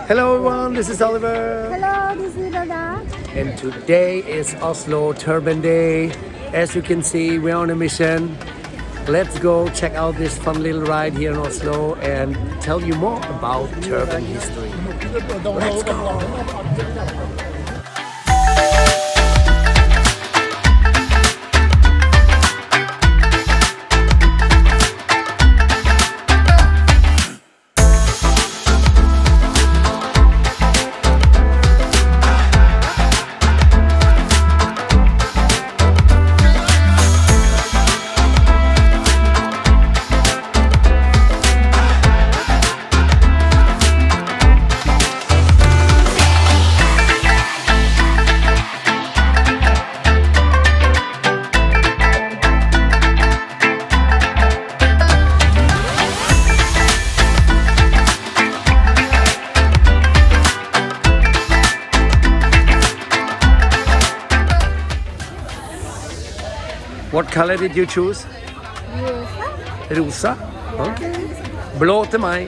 Hello everyone, this is Oliver. Hello, this is Lada. And today is Oslo Turban Day. As you can see, we're on a mission. Let's go check out this fun little ride here in Oslo and tell you more about turban history. Let's go! What color did you choose? Rosa. Okay. Blå til meg.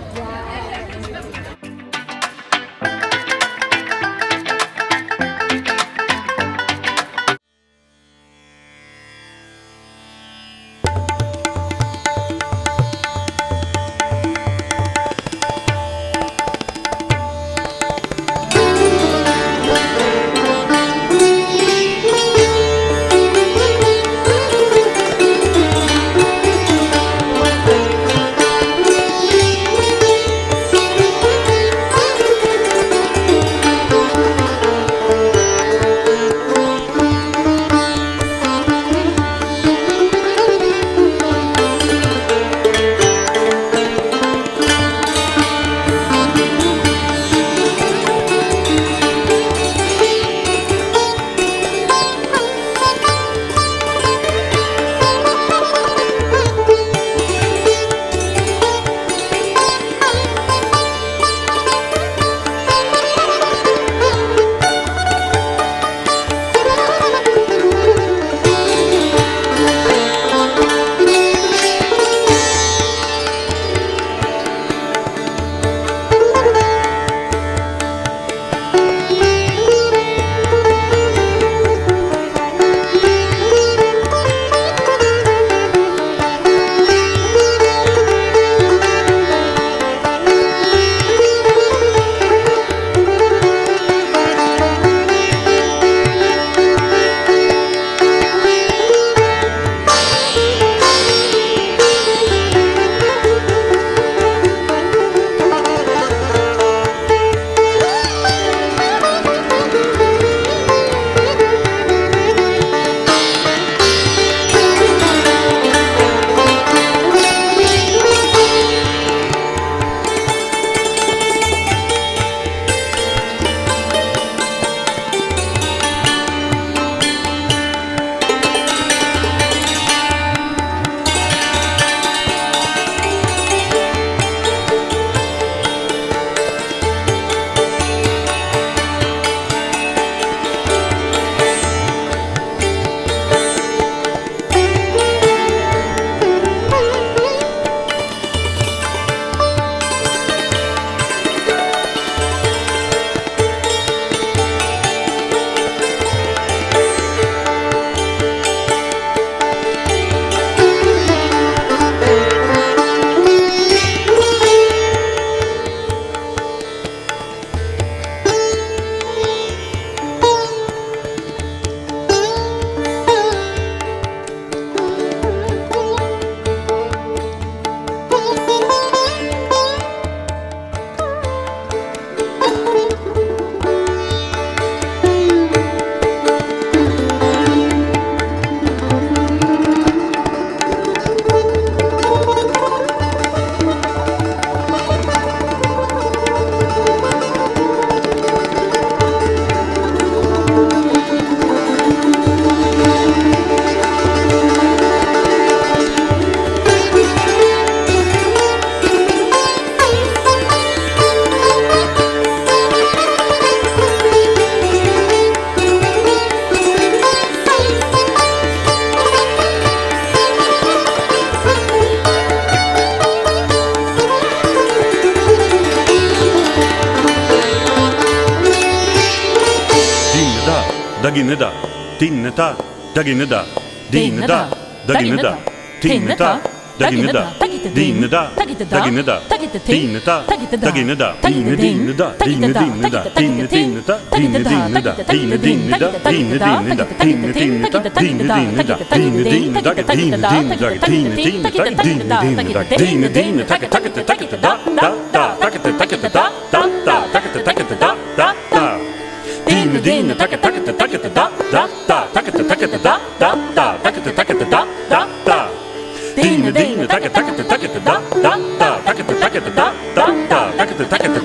dagineda, dinneta, dagineda, dineda, dagineda, tinneta, dagineda, dineda, dagineda, dineta, dagineda, dinedineda, dinedineda, dinedineda, dinedineda, dinedineda, dinedineda, dinedineda, dinedineda, dinedineda, dinedineda, dinedineda, dinedineda, takata takata takata da da da takata takata da da da takata takata da da da dinedineda, takata takata takata da da da takata takata da da da takata takata da da da Dina, takata takata takata da da da takata takata da da da takata takata